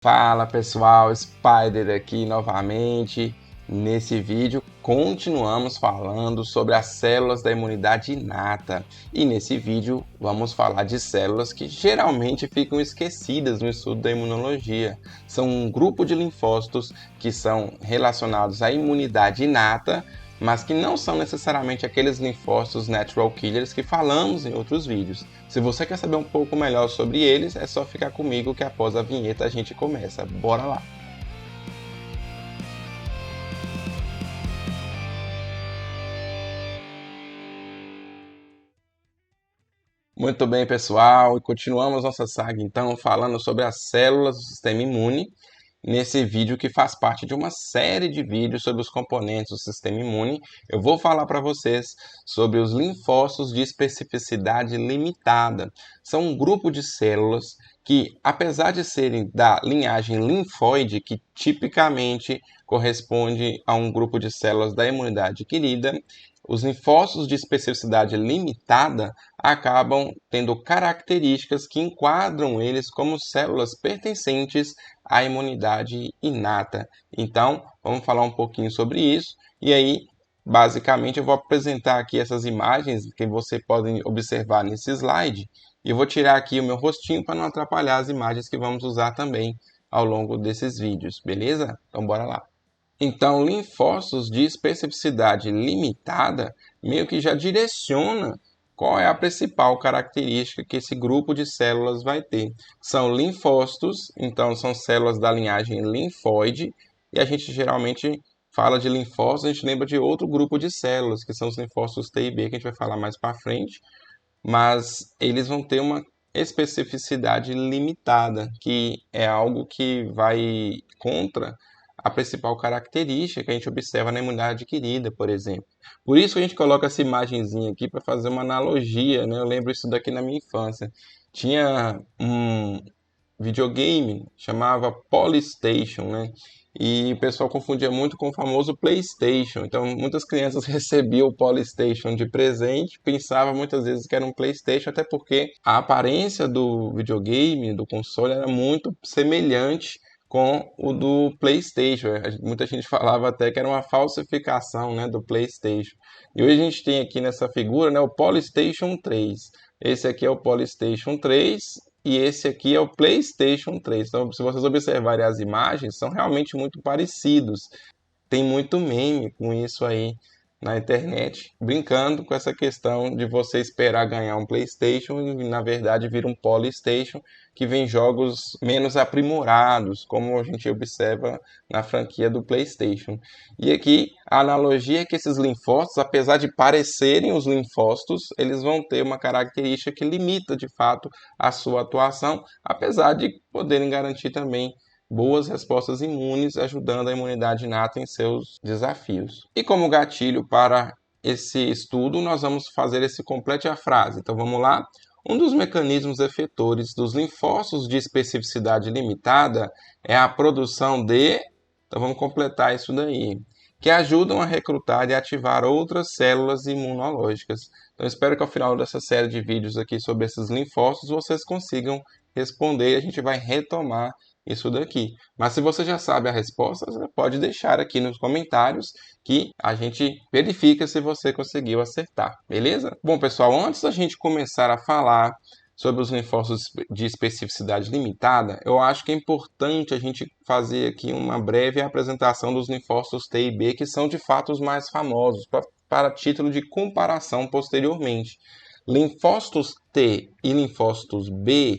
Fala pessoal, Spider aqui novamente. Nesse vídeo continuamos falando sobre as células da imunidade inata e nesse vídeo vamos falar de células que geralmente ficam esquecidas no estudo da imunologia. São um grupo de linfócitos que são relacionados à imunidade inata, mas que não são necessariamente aqueles linfócitos natural killers que falamos em outros vídeos. Se você quer saber um pouco melhor sobre eles, é só ficar comigo que após a vinheta a gente começa. Bora lá! Muito bem, pessoal, e continuamos nossa saga então falando sobre as células do sistema imune. Nesse vídeo que faz parte de uma série de vídeos sobre os componentes do sistema imune, eu vou falar para vocês sobre os linfócitos de especificidade limitada. São um grupo de células que, apesar de serem da linhagem linfóide, que tipicamente corresponde a um grupo de células da imunidade adquirida, os linfócitos de especificidade limitada acabam tendo características que enquadram eles como células pertencentes à imunidade inata. Então, vamos falar um pouquinho sobre isso. E aí, basicamente, eu vou apresentar aqui essas imagens que você pode observar nesse slide. E eu vou tirar aqui o meu rostinho para não atrapalhar as imagens que vamos usar também ao longo desses vídeos, beleza? Então, bora lá. Então, linfócitos de especificidade limitada meio que já direciona qual é a principal característica que esse grupo de células vai ter. São linfócitos, então são células da linhagem linfóide, e a gente geralmente fala de linfócitos, a gente lembra de outro grupo de células, que são os linfócitos T e B, que a gente vai falar mais para frente, mas eles vão ter uma especificidade limitada, que é algo que vai contra a principal característica que a gente observa na imunidade adquirida, por exemplo. Por isso que a gente coloca essa imagenzinha aqui para fazer uma analogia, né? Eu lembro isso daqui na minha infância. Tinha um videogame, chamava Polystation, né? E o pessoal confundia muito com o famoso PlayStation. Então, muitas crianças recebiam o Polystation de presente, pensavam muitas vezes que era um PlayStation, até porque a aparência do videogame, do console, era muito semelhante com o do PlayStation. Muita gente falava até que era uma falsificação, né, do PlayStation. E hoje a gente tem aqui nessa figura, né, o Polystation 3. Esse aqui é o Polystation 3 e esse aqui é o PlayStation 3. Então, se vocês observarem as imagens, são realmente muito parecidos. Tem muito meme com isso aí na internet, brincando com essa questão de você esperar ganhar um PlayStation e na verdade vir um Polystation, que vem jogos menos aprimorados, como a gente observa na franquia do PlayStation. E aqui a analogia é que esses linfócitos, apesar de parecerem os linfócitos, eles vão ter uma característica que limita de fato a sua atuação, apesar de poderem garantir também boas respostas imunes, ajudando a imunidade inata em seus desafios. E como gatilho para esse estudo, nós vamos fazer esse complete a frase. Então vamos lá. Um dos mecanismos efetores dos linfócitos de especificidade limitada é a produção de... Então vamos completar isso daí. Que ajudam a recrutar e ativar outras células imunológicas. Então espero que ao final dessa série de vídeos aqui sobre esses linfócitos vocês consigam responder e a gente vai retomar isso daqui. Mas se você já sabe a resposta, você pode deixar aqui nos comentários que a gente verifica se você conseguiu acertar, beleza? Bom, pessoal, antes da gente começar a falar sobre os linfócitos de especificidade limitada, eu acho que é importante a gente fazer aqui uma breve apresentação dos linfócitos T e B, que são de fato os mais famosos, para título de comparação posteriormente. Linfócitos T e linfócitos B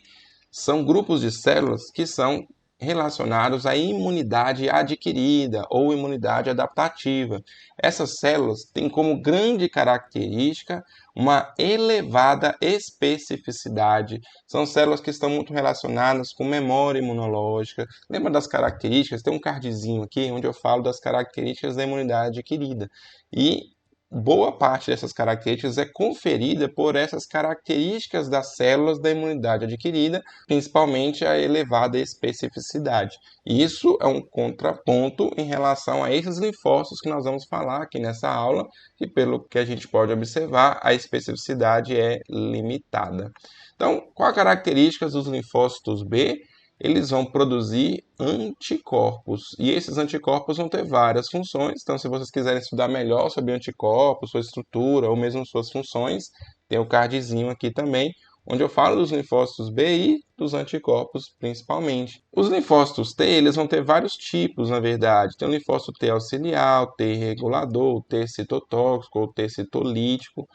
são grupos de células que são relacionados à imunidade adquirida ou imunidade adaptativa. Essas células têm como grande característica uma elevada especificidade. São células que estão muito relacionadas com memória imunológica. Lembra das características? Tem um cardzinho aqui onde eu falo das características da imunidade adquirida. E boa parte dessas características é conferida por essas características das células da imunidade adquirida, principalmente a elevada especificidade. E isso é um contraponto em relação a esses linfócitos que nós vamos falar aqui nessa aula, que pelo que a gente pode observar, a especificidade é limitada. Então, qual a característica dos linfócitos B? eles vão produzir anticorpos. E esses anticorpos vão ter várias funções. Então, se vocês quiserem estudar melhor sobre anticorpos, sua estrutura ou mesmo suas funções, tem o cardzinho aqui também, onde eu falo dos linfócitos B e dos anticorpos principalmente. Os linfócitos T, eles vão ter vários tipos, na verdade. Tem o linfócito T auxiliar, o T regulador, o T citotóxico, o T citolítico.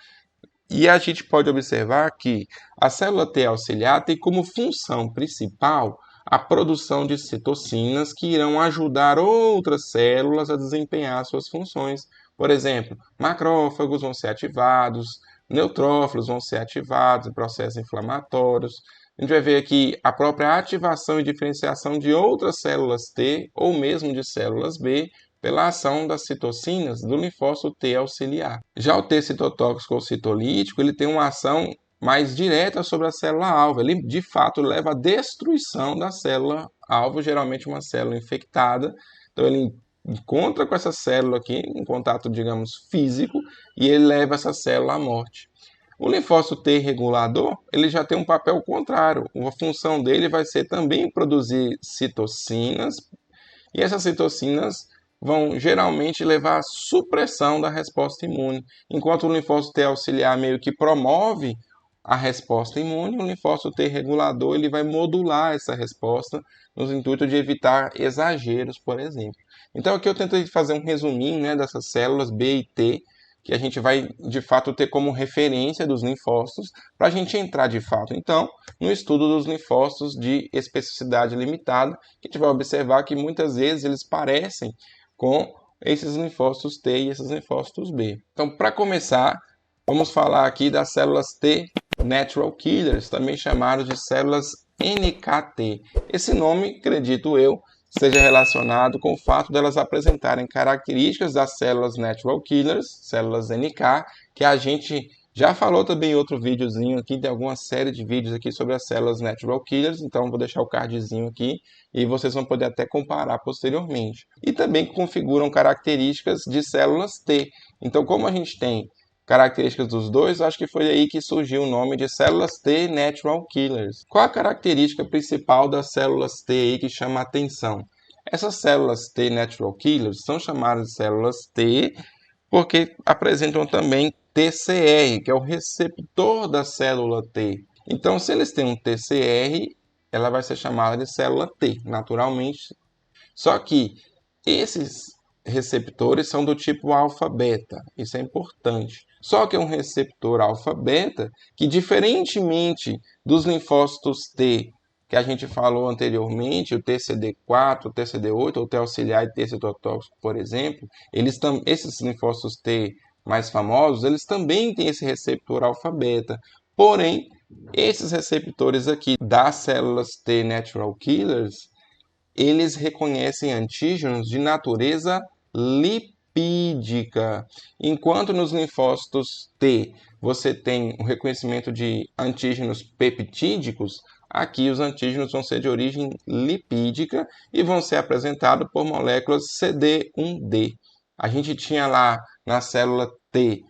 E a gente pode observar que a célula T auxiliar tem como função principal a produção de citocinas que irão ajudar outras células a desempenhar suas funções. Por exemplo, macrófagos vão ser ativados, neutrófilos vão ser ativados em processos inflamatórios. A gente vai ver aqui a própria ativação e diferenciação de outras células T ou mesmo de células B pela ação das citocinas do linfócito T auxiliar. Já o T citotóxico ou citolítico, ele tem uma ação mais direta sobre a célula-alvo. Ele, de fato, leva à destruição da célula-alvo, geralmente uma célula infectada. Então, ele encontra com essa célula aqui, em contato, digamos, físico, e ele leva essa célula à morte. O linfócito T regulador, ele já tem um papel contrário. A função dele vai ser também produzir citocinas, e essas citocinas vão geralmente levar à supressão da resposta imune. Enquanto o linfócito T auxiliar meio que promove a resposta imune, o linfócito T regulador ele vai modular essa resposta no intuito de evitar exageros, por exemplo. Então aqui eu tentei fazer um resuminho, né, dessas células B e T, que a gente vai de fato ter como referência dos linfócitos, para a gente entrar de fato, então, no estudo dos linfócitos de especificidade limitada, que a gente vai observar que muitas vezes eles parecem com esses linfócitos T e esses linfócitos B. Então, para começar, vamos falar aqui das células T Natural Killers, também chamadas de células NKT. Esse nome, acredito eu, seja relacionado com o fato delas apresentarem características das células Natural Killers, células NK, que a gente já falou também em outro videozinho aqui, tem alguma série de vídeos aqui sobre as células Natural Killers, então vou deixar o cardzinho aqui e vocês vão poder até comparar posteriormente. E também configuram características de células T. Então, como a gente tem características dos dois, acho que foi aí que surgiu o nome de células T Natural Killers. Qual a característica principal das células T aí que chama a atenção? Essas células T Natural Killers são chamadas de células T porque apresentam também TCR, que é o receptor da célula T. Então, se eles têm um TCR, ela vai ser chamada de célula T, naturalmente. Só que esses receptores são do tipo alfa-beta, isso é importante. Só que é um receptor alfa-beta que, diferentemente dos linfócitos T, que a gente falou anteriormente, o TCD4, o TCD8, o T auxiliar e T citotóxico, por exemplo, esses linfócitos T mais famosos, eles também têm esse receptor alfa-beta. Porém, esses receptores aqui das células T Natural Killers, eles reconhecem antígenos de natureza lipídica. Enquanto nos linfócitos T você tem o reconhecimento de antígenos peptídicos, aqui os antígenos vão ser de origem lipídica e vão ser apresentados por moléculas CD1D. A gente tinha lá na célula T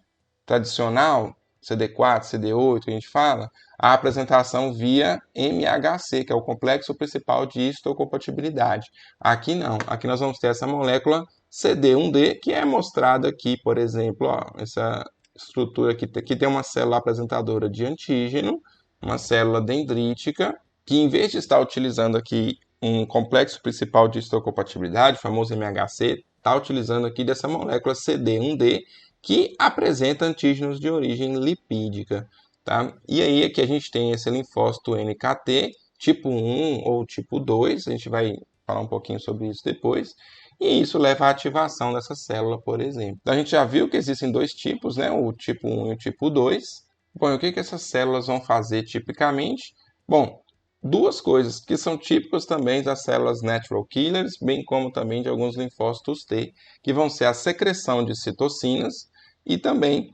tradicional, CD4, CD8, que a gente fala, a apresentação via MHC, que é o complexo principal de histocompatibilidade. Aqui não, aqui nós vamos ter essa molécula CD1D, que é mostrada aqui, por exemplo, ó, essa estrutura aqui tem uma célula apresentadora de antígeno, uma célula dendrítica, que em vez de estar utilizando aqui um complexo principal de histocompatibilidade, o famoso MHC, está utilizando aqui dessa molécula CD1D, que apresenta antígenos de origem lipídica. Tá? E aí aqui a gente tem esse linfócito NKT, tipo 1 ou tipo 2, a gente vai falar um pouquinho sobre isso depois, e isso leva à ativação dessa célula, por exemplo. Então a gente já viu que existem dois tipos, né? O tipo 1 e o tipo 2. Bom, e o que essas células vão fazer tipicamente? Bom, duas coisas que são típicas também das células Natural Killers, bem como também de alguns linfócitos T, que vão ser a secreção de citocinas e também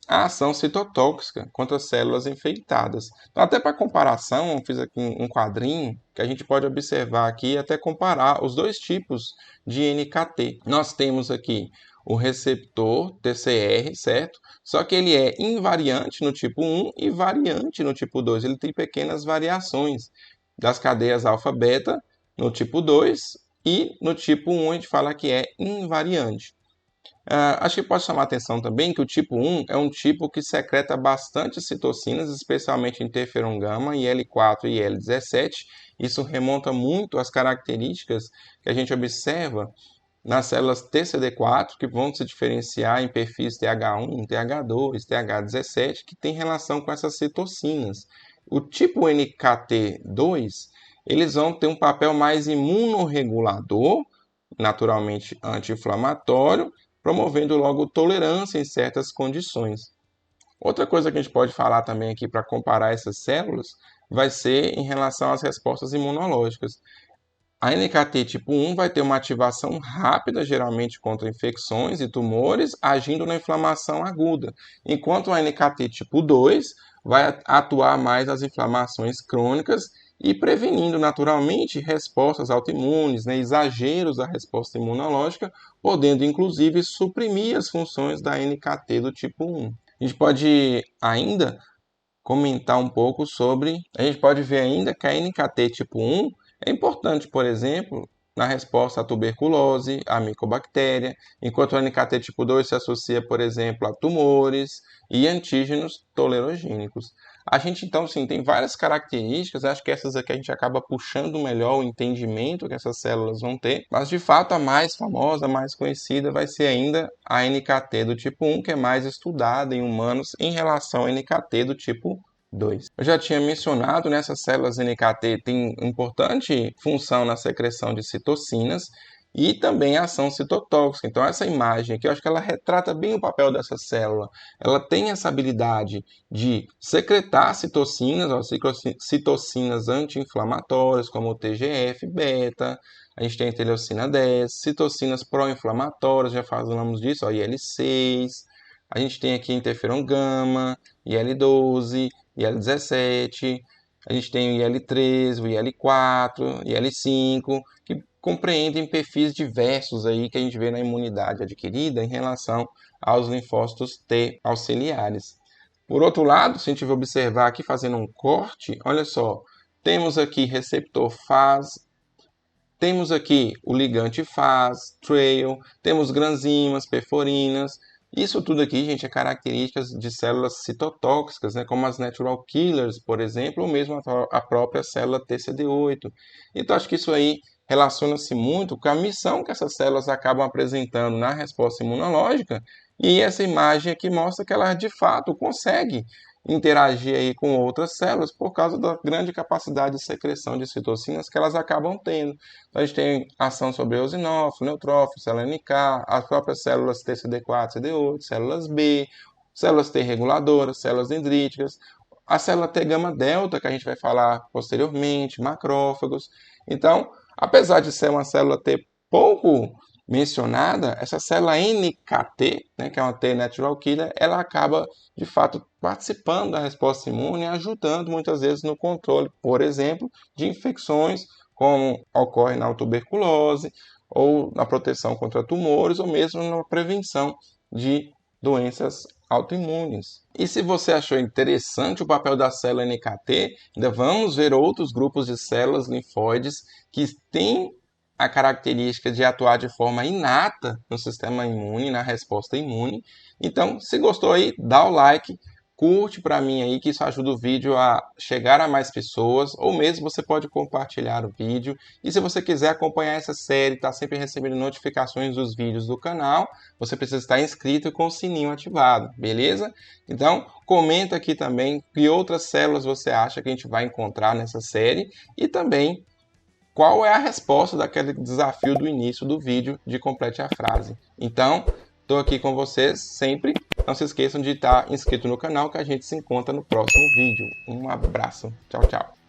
a ação citotóxica contra células infectadas. Então, até para comparação, eu fiz aqui um quadrinho que a gente pode observar aqui e até comparar os dois tipos de NKT. Nós temos aqui o receptor TCR, certo? Só que ele é invariante no tipo 1 e variante no tipo 2. Ele tem pequenas variações. das cadeias alfa-beta no tipo 2 e no tipo 1 a gente fala que é invariante. Acho que pode chamar a atenção também que o tipo 1 é um tipo que secreta bastante citocinas, especialmente interferon gama, IL-4 e IL-17. Isso remonta muito às características que a gente observa nas células TCD4, que vão se diferenciar em perfis TH1, TH2, TH17, que tem relação com essas citocinas. O tipo NKT2, eles vão ter um papel mais imunorregulador, naturalmente anti-inflamatório, promovendo logo tolerância em certas condições. Outra coisa que a gente pode falar também aqui para comparar essas células vai ser em relação às respostas imunológicas. A NKT tipo 1 vai ter uma ativação rápida, geralmente contra infecções e tumores, agindo na inflamação aguda, enquanto a NKT tipo 2 vai atuar mais nas inflamações crônicas e prevenindo naturalmente respostas autoimunes, exageros da resposta imunológica, podendo inclusive suprimir as funções da NKT do tipo 1. A gente pode ainda comentar um pouco sobre... A gente pode ver ainda que a NKT tipo 1 é importante, por exemplo, na resposta à tuberculose, à micobactéria, enquanto o NKT tipo 2 se associa, por exemplo, a tumores e antígenos tolerogênicos. A gente, então, sim, tem várias características, acho que essas aqui a gente acaba puxando melhor o entendimento que essas células vão ter, mas, de fato, a mais famosa, a mais conhecida vai ser ainda a NKT do tipo 1, que é mais estudada em humanos em relação à NKT do tipo 2. Eu já tinha mencionado, essas células NKT têm importante função na secreção de citocinas e também a ação citotóxica. Então essa imagem aqui, eu acho que ela retrata bem o papel dessa célula. Ela tem essa habilidade de secretar citocinas, citocinas anti-inflamatórias, como o TGF-beta, a gente tem a interleucina 10, citocinas pró-inflamatórias, já falamos disso, IL-6, a gente tem aqui interferon gama, IL-12, IL-17, a gente tem o IL-13, o IL-4, IL-5, que compreendem perfis diversos aí que a gente vê na imunidade adquirida em relação aos linfócitos T auxiliares. Por outro lado, se a gente observar aqui fazendo um corte, olha só, temos aqui receptor FAS, temos aqui o ligante FAS, trail, temos granzimas, perforinas. Isso tudo aqui, gente, é características de células citotóxicas, como as natural killers, por exemplo, ou mesmo a própria célula TCD8. Então, acho que isso aí relaciona-se muito com a missão que essas células acabam apresentando na resposta imunológica, e essa imagem aqui mostra que ela, de fato, consegue interagir aí com outras células por causa da grande capacidade de secreção de citocinas que elas acabam tendo. Então, a gente tem ação sobre eosinófilo, neutrófilo, célula NK, as próprias células TCD4, CD8, células B, células T reguladoras, células dendríticas, a célula T gama delta, que a gente vai falar posteriormente, macrófagos. Então, apesar de ser uma célula T pouco mencionada, essa célula NKT, que é uma T natural killer, ela acaba, de fato, participando da resposta imune, ajudando muitas vezes no controle, por exemplo, de infecções, como ocorre na tuberculose, ou na proteção contra tumores, ou mesmo na prevenção de doenças autoimunes. E se você achou interessante o papel da célula NKT, ainda vamos ver outros grupos de células linfóides que têm a característica de atuar de forma inata no sistema imune, na resposta imune. Então, se gostou aí, dá o like, curte para mim aí, que isso ajuda o vídeo a chegar a mais pessoas, ou mesmo você pode compartilhar o vídeo. E se você quiser acompanhar essa série, tá sempre recebendo notificações dos vídeos do canal, você precisa estar inscrito e com o sininho ativado, beleza? Então, comenta aqui também que outras células você acha que a gente vai encontrar nessa série e também qual é a resposta daquele desafio do início do vídeo de complete a frase. Então, estou aqui com vocês sempre. Não se esqueçam de estar inscrito no canal, que a gente se encontra no próximo vídeo. Um abraço. Tchau, tchau.